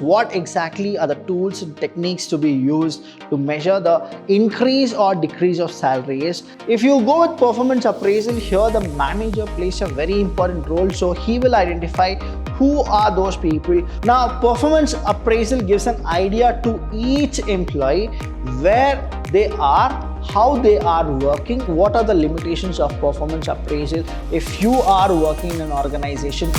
what exactly are the tools and techniques to be used to measure the increase or decrease of salaries. If you go with performance appraisal, here the manager plays a very important role. So he will identify who are those people. Now, performance appraisal gives an idea to each employee where they are, how they are working, what are the limitations of performance appraisal if you are working in an organization.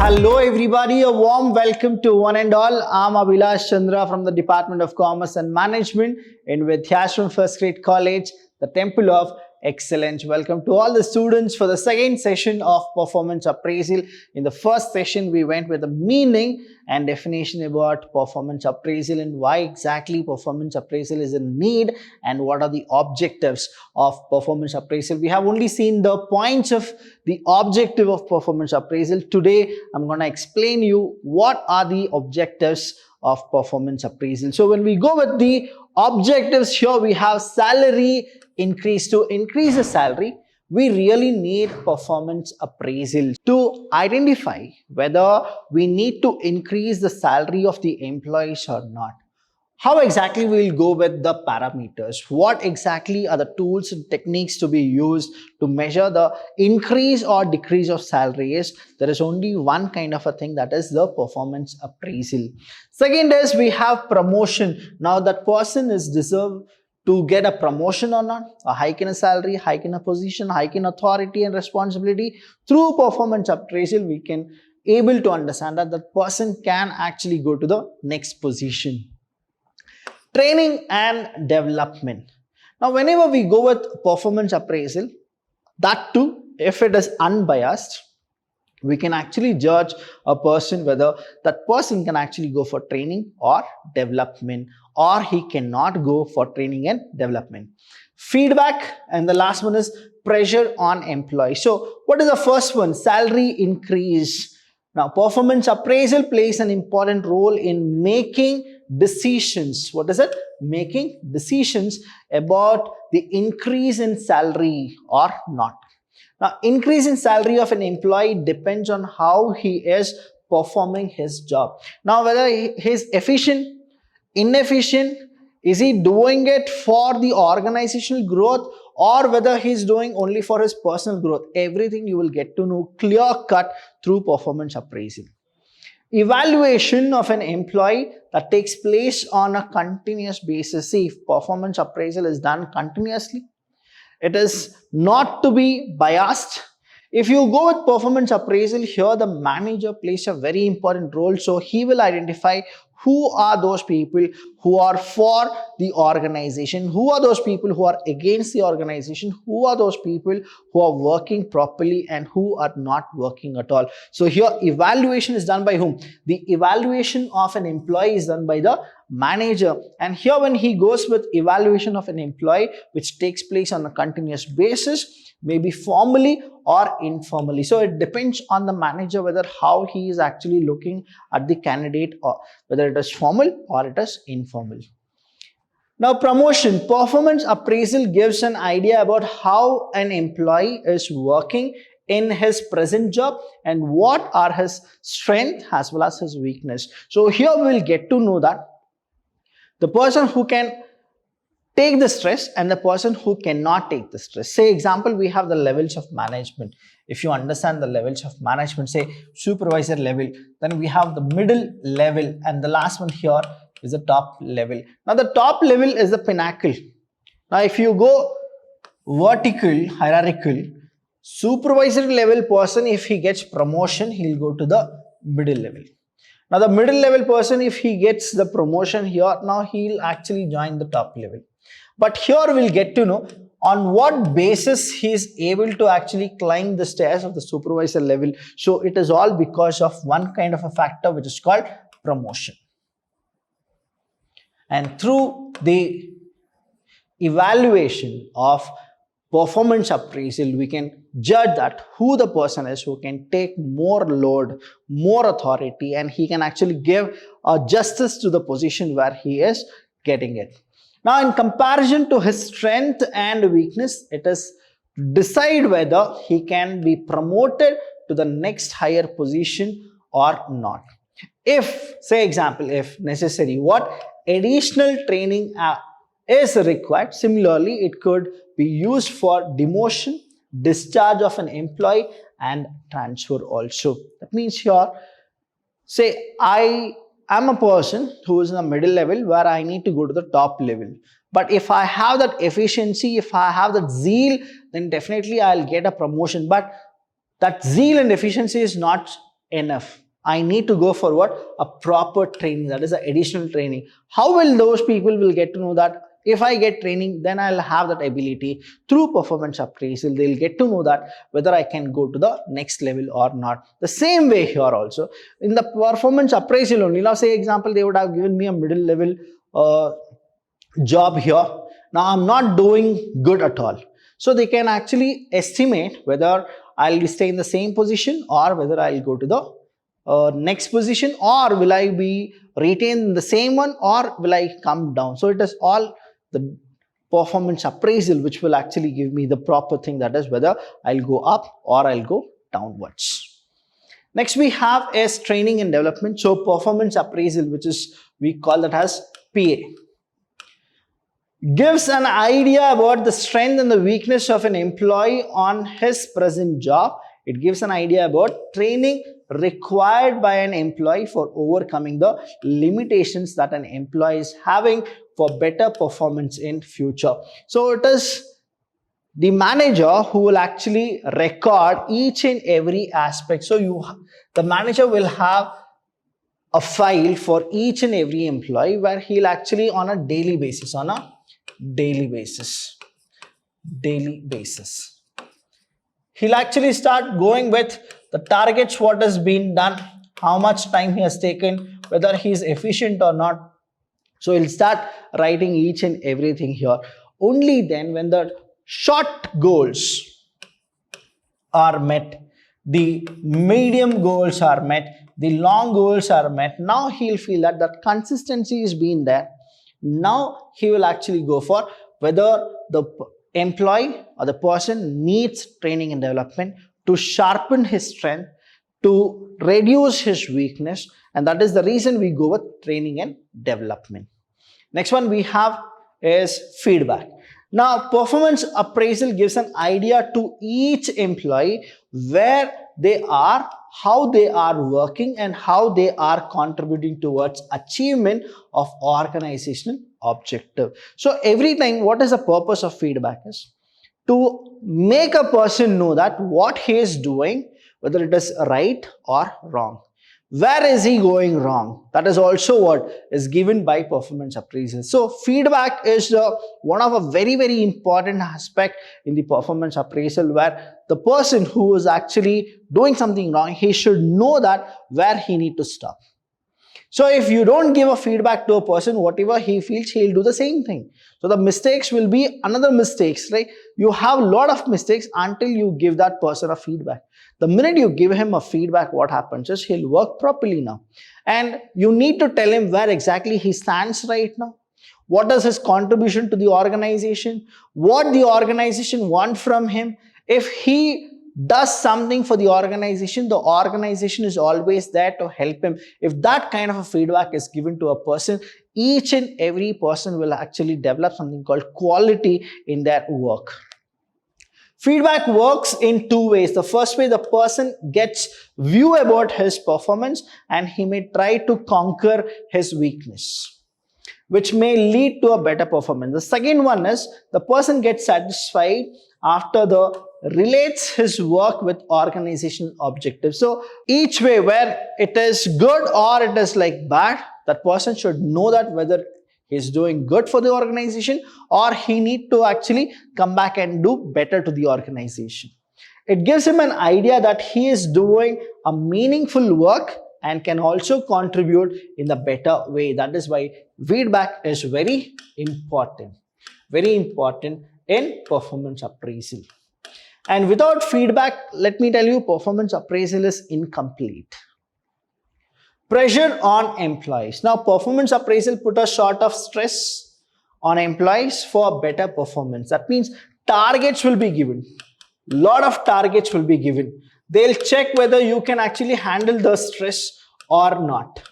Hello everybody, a warm welcome to one and all. I'm Abhilash Chandra from the Department of Commerce and Management in Vidyashram First Grade College, the Temple of Excellence. Welcome to all the students for the second session of performance appraisal. In the first session, we went with the meaning and definition about performance appraisal and why exactly performance appraisal is in need and what are the objectives of performance appraisal. We have only seen the points of the objective of performance appraisal. Today, I'm going to explain you what are the objectives of performance appraisal. So when we go with the objectives here, we have salary increase. To increase the salary, we really need performance appraisal to identify whether we need to increase the salary of the employees or not. How exactly we will go with the parameters? What exactly are the tools and techniques to be used to measure the increase or decrease of salaries? There is only one kind of a thing, that is the performance appraisal. Second is we have promotion. Now that person is deserved to get a promotion or not, a hike in a salary, hike in a position, hike in authority and responsibility. Through performance appraisal, we can able to understand that the person can actually go to the next position. Training and development. Now, whenever we go with performance appraisal, that too, if it is unbiased, we can actually judge a person whether that person can actually go for training or development, or he cannot go for training and development. Feedback, and the last one is pressure on employees. So what is the first one? Salary increase. Now, performance appraisal plays an important role in making decisions. What is it? Making decisions about the increase in salary or not. Now, increase in salary of an employee depends on how he is performing his job. Now, whether he is efficient, inefficient, is he doing it for the organizational growth, or whether he is doing only for his personal growth, everything you will get to know clear cut through performance appraisal. Evaluation of an employee that takes place on a continuous basis. See, if performance appraisal is done continuously, it is not to be biased. If you go with performance appraisal, here the manager plays a very important role. So he will identify who are those people who are for the organization, who are those people who are against the organization, who are those people who are working properly and who are not working at all. So here evaluation is done by whom? The evaluation of an employee is done by the manager. And here when he goes with evaluation of an employee, which takes place on a continuous basis, maybe formally or informally. So it depends on the manager whether how he is actually looking at the candidate, or whether it is formal or it is informal. Now, promotion. Performance appraisal gives an idea about how an employee is working in his present job and what are his strengths as well as his weakness. So here we will get to know that the person who can take the stress and the person who cannot take the stress. Say example, we have the levels of management. If you understand the levels of management, say supervisor level, then we have the middle level, and the last one here is the top level. Now the top level is the pinnacle. Now if you go vertical, hierarchical, supervisory level person, if he gets promotion, he'll go to the middle level. Now the middle level person, if he gets the promotion here, now he'll actually join the top level. But here we'll get to know on what basis he is able to actually climb the stairs of the supervisor level. So it is all because of one kind of a factor which is called promotion. And through the evaluation of performance appraisal, we can judge that who the person is who can take more load, more authority, and he can actually give justice to the position where he is getting it. Now, in comparison to his strength and weakness, it is decide whether he can be promoted to the next higher position or not. If, say example, if necessary, what additional training is required. Similarly, it could be used for demotion, discharge of an employee, and transfer also. That means here, say I am a person who is in the middle level where I need to go to the top level. But if I have that efficiency, if I have that zeal, then definitely I'll get a promotion. But that zeal and efficiency is not enough. I need to go for what? A proper training, that is the additional training. How will those people will get to know that if I get training, then I'll have that ability through performance appraisal. They'll get to know that whether I can go to the next level or not. The same way here also. In the performance appraisal only, now say example, they would have given me a middle level job here. Now I'm not doing good at all. So they can actually estimate whether I'll stay in the same position or whether I'll go to the next position, or will I be retained in the same one, or will I come down. So it is all the performance appraisal which will actually give me the proper thing, that is whether I'll go up or I'll go downwards. Next we have is training and development. So performance appraisal, which is we call that as PA, gives an idea about the strength and the weakness of an employee on his present job. It gives an idea about training required by an employee for overcoming the limitations that an employee is having for better performance in future. So it is the manager who will actually record each and every aspect. So the manager will have a file for each and every employee where he'll actually on a daily basis, he'll actually start going with the targets, what has been done, how much time he has taken, whether he is efficient or not. So he'll start writing each and everything here. Only then when the short goals are met, the medium goals are met, the long goals are met, now he'll feel that that consistency is being there. Now he will actually go for whether the employee or the person needs training and development to sharpen his strength, to reduce his weakness, and that is the reason we go with training and development. Next one we have is feedback. Now performance appraisal gives an idea to each employee where they are, how they are working, and how they are contributing towards achievement of organizational objective. So every time, what is the purpose of feedback is to make a person know that what he is doing, whether it is right or wrong. Where is he going wrong? That is also what is given by performance appraisal. So feedback is one of a very, very important aspect in the performance appraisal, where the person who is actually doing something wrong, he should know that where he need to stop. So if you don't give a feedback to a person, whatever he feels, he'll do the same thing. So the mistakes will be another mistakes, right? You have a lot of mistakes until you give that person a feedback. The minute you give him a feedback, what happens is he'll work properly now. And you need to tell him where exactly he stands right now. What is his contribution to the organization? What the organization wants from him? If he does something for the organization is always there to help him. If that kind of a feedback is given to a person, each and every person will actually develop something called quality in their work. Feedback works in two ways. The first way, the person gets view about his performance and he may try to conquer his weakness, which may lead to a better performance. The second one is the person gets satisfied after the relates his work with organizational objectives. So each way, where it is good or it is like bad, that person should know that whether he's doing good for the organization or he need to actually come back and do better to the organization. It gives him an idea that he is doing a meaningful work and can also contribute in a better way. That is why feedback is very important in performance appraisal. And without feedback, let me tell you, performance appraisal is incomplete. Pressure on employees. Now, performance appraisal put a sort of stress on employees for better performance. That means targets will be given. lot of targets will be given. They'll check whether you can actually handle the stress or not.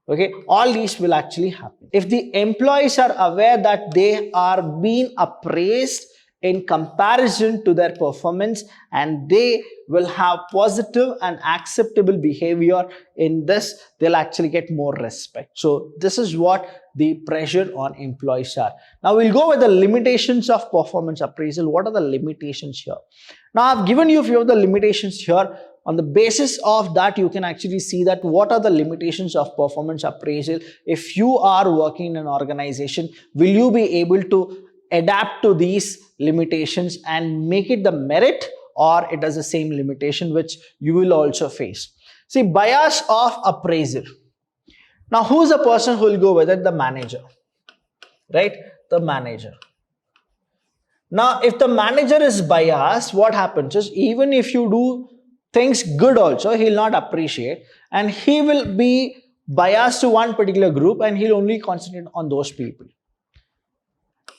Okay, all these will actually happen. If the employees are aware that they are being appraised in comparison to their performance, and they will have positive and acceptable behavior in this, they'll actually get more respect. So this is what the pressure on employees are. Now we'll go with the limitations of performance appraisal. What are the limitations here? Now I've given you a few of the limitations here. On the basis of that, you can actually see that what are the limitations of performance appraisal. If you are working in an organization, will you be able to adapt to these limitations and make it the merit, or it has the same limitation which you will also face? See, bias of appraisal. Now, who's the person who will go with it? The manager, right? The manager. Now, if the manager is biased, what happens is, even if you do things good also, he'll not appreciate, and he will be biased to one particular group, and he'll only concentrate on those people.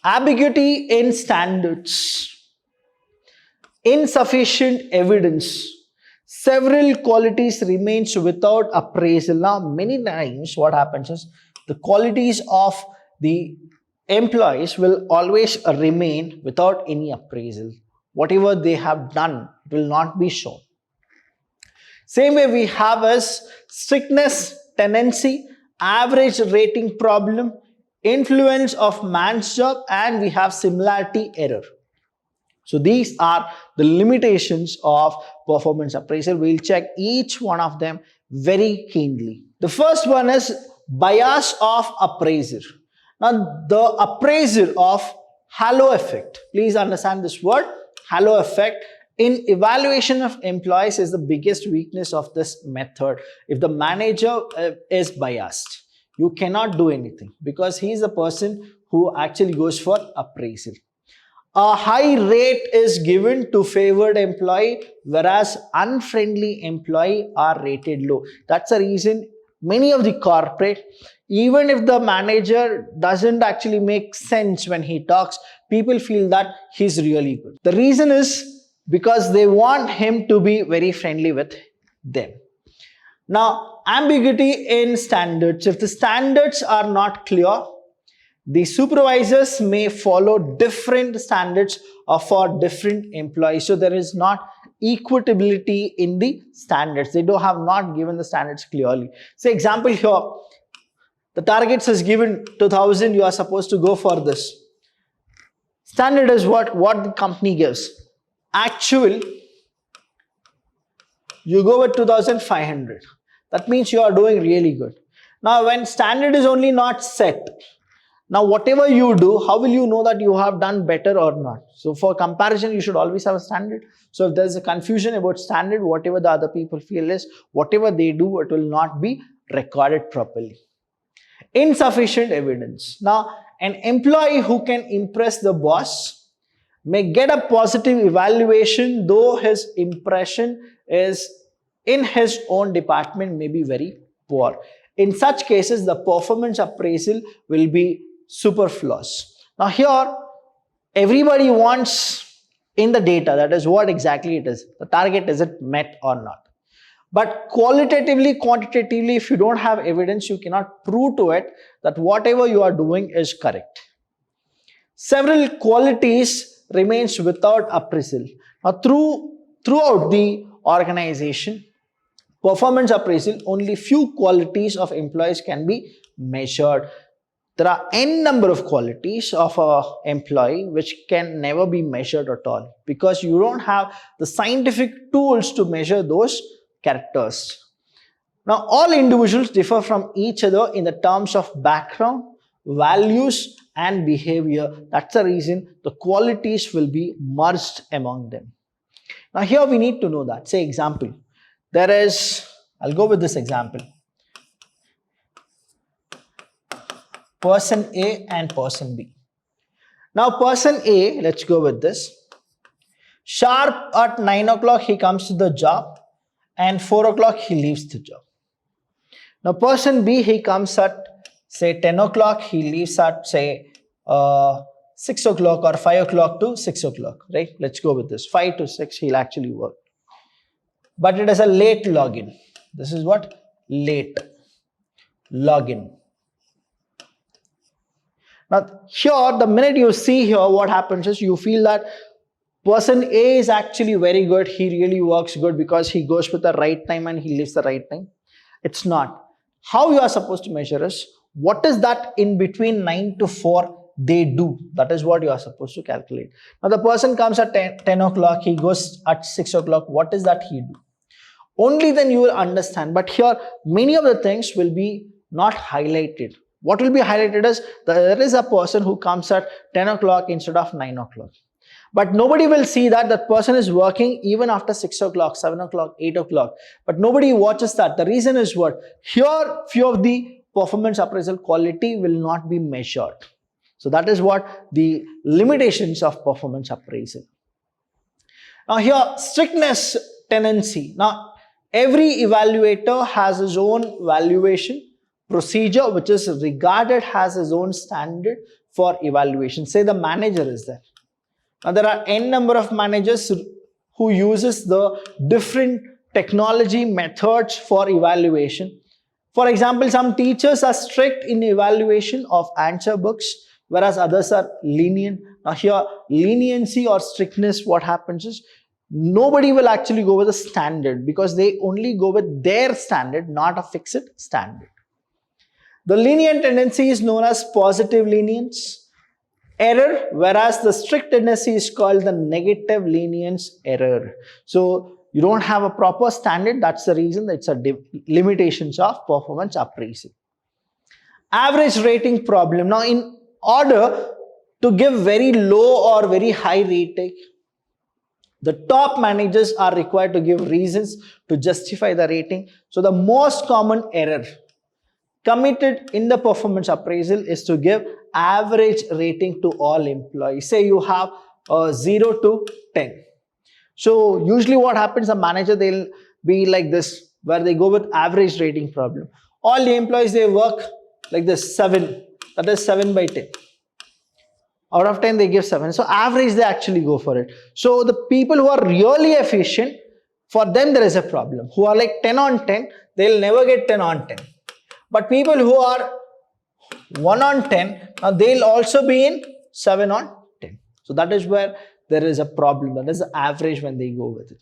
Ambiguity in standards, insufficient evidence, several qualities remains without appraisal. Now, many times what happens is, the qualities of the employees will always remain without any appraisal. Whatever they have done will not be shown. Same way we have as strictness tendency, average rating problem, influence of man's job, and we have similarity error. So these are the limitations of performance appraisal. We'll check each one of them very keenly. The first one is bias of appraiser. Now the appraiser of halo effect. Please understand this word, halo effect. In evaluation of employees is the biggest weakness of this method. If the manager is biased, you cannot do anything, because he is the person who actually goes for appraisal. A high rate is given to favored employee, whereas unfriendly employee are rated low. That's the reason many of the corporate, even if the manager doesn't actually make sense when he talks, people feel that he's really good. The reason is because they want him to be very friendly with them. Now, ambiguity in standards. If the standards are not clear, the supervisors may follow different standards for different employees. So there is not equitability in the standards. They have not given the standards clearly. Say example here, the targets is given 2000, you are supposed to go for this. Standard is what the company gives. Actual, you go with 2500. That means you are doing really good. Now when standard is only not set, now whatever you do, how will you know that you have done better or not? So for comparison, you should always have a standard. So if there is a confusion about standard, whatever the other people feel is, whatever they do, it will not be recorded properly. Insufficient evidence. Now an employee who can impress the boss may get a positive evaluation, though his impression is in his own department may be very poor. In such cases, the performance appraisal will be superfluous. Now here, everybody wants in the data, that is what exactly it is. The target, is it met or not? But qualitatively, quantitatively, if you don't have evidence, you cannot prove to it that whatever you are doing is correct. Several qualities remains without appraisal. Now throughout the organization, performance appraisal, only few qualities of employees can be measured. There are n number of qualities of an employee which can never be measured at all, because you don't have the scientific tools to measure those characters. Now all individuals differ from each other in the terms of background, values and behavior. That's the reason the qualities will be merged among them. Now here we need to know that. Say example, there is, I'll go with this example, person A and person B. Now person A, let's go with this. Sharp at 9 o'clock he comes to the job, and 4 o'clock he leaves the job. Now person B, he comes at say 10 o'clock, he leaves at say 6 o'clock or 5 o'clock to 6 o'clock, right? Let's go with this. 5 to 6, he'll actually work. But it is a late login. This is what? Late login. Now, here, the minute you see here, what happens is you feel that person A is actually very good. He really works good because he goes with the right time and he leaves the right time. It's not. How you are supposed to measure is what is that in between 9 to 4 they do. That is what you are supposed to calculate. Now, the person comes at 10 o'clock. He goes at 6 o'clock. What is that he do? Only then you will understand. But here, many of the things will be not highlighted. What will be highlighted is there is a person who comes at 10 o'clock instead of 9 o'clock. But nobody will see that that person is working even after 6 o'clock, 7 o'clock, 8 o'clock. But nobody watches that. The reason is what? Here, few of the performance appraisal quality will not be measured. So that is what the limitations of performance appraisal. Now here, strictness tendency. Now, every evaluator has his own valuation procedure which is regarded as his own standard for evaluation. Say the manager is there. Now there are n number of managers who uses the different technology methods for evaluation. For example, some teachers are strict in evaluation of answer books, whereas others are lenient. Now here, leniency or strictness, what happens is nobody will actually go with a standard because they only go with their standard, not a fixed standard. The lenient tendency is known as positive lenience error, whereas the strict tendency is called the negative lenience error. So you don't have a proper standard. That's the reason that it's a limitations of performance appraisal. Average rating problem. Now, in order to give very low or very high rating, the top managers are required to give reasons to justify the rating. So the most common error committed in the performance appraisal is to give average rating to all employees. Say you have 0 to 10. So usually what happens, the manager, they'll be like this, where they go with average rating problem. All the employees, they work like this, 7. That is 7 by 10. Out of 10, they give 7. So average, they actually go for it. So the people who are really efficient, for them there is a problem. Who are like 10 on 10, they'll never get 10 on 10. But people who are 1 on 10, now they'll also be in 7 on 10. So that is where there is a problem. That is the average when they go with it.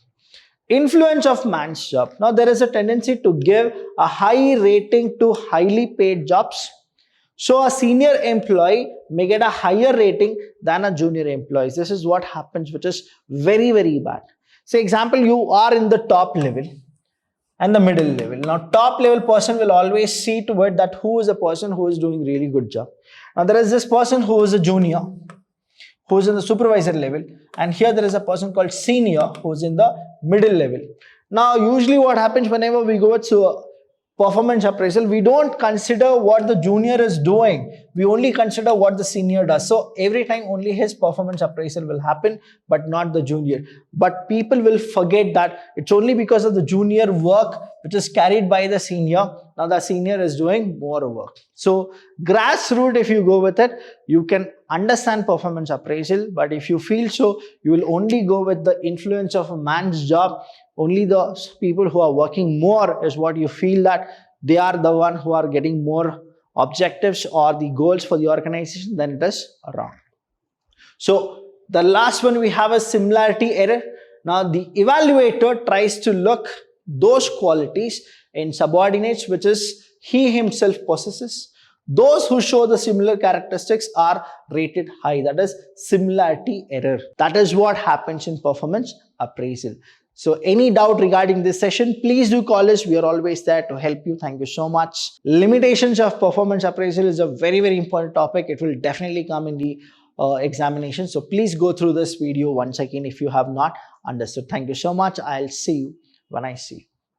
Influence of man's job. Now there is a tendency to give a high rating to highly paid jobs. So a senior employee may get a higher rating than a junior employee. This is what happens, which is very, very bad. Say example, you are in the top level and the middle level. Now top level person will always see to it that who is a person who is doing really good job. Now there is this person who is a junior, who is in the supervisor level, and here there is a person called senior who is in the middle level. Now usually what happens whenever we go to performance appraisal, we don't consider what the junior is doing. We only consider what the senior does. So every time only his performance appraisal will happen, but not the junior. But people will forget that it's only because of the junior work which is carried by the senior. Now the senior is doing more work. So grassroots, if you go with it, you can understand performance appraisal. But if you feel so, you will only go with the influence of a man's job. Only the people who are working more is what you feel that they are the one who are getting more objectives or the goals for the organization, then it is wrong. So the last one we have a similarity error. Now the evaluator tries to look those qualities in subordinates which is he himself possesses. Those who show the similar characteristics are rated high. That is similarity error. That is what happens in performance appraisal. So any doubt regarding this session, please do call us. We are always there to help you. Thank you so much. Limitations of performance appraisal is a very, very important topic. It will definitely come in the examination. So please go through this video once again if you have not understood. Thank you so much. I'll see you when I see you.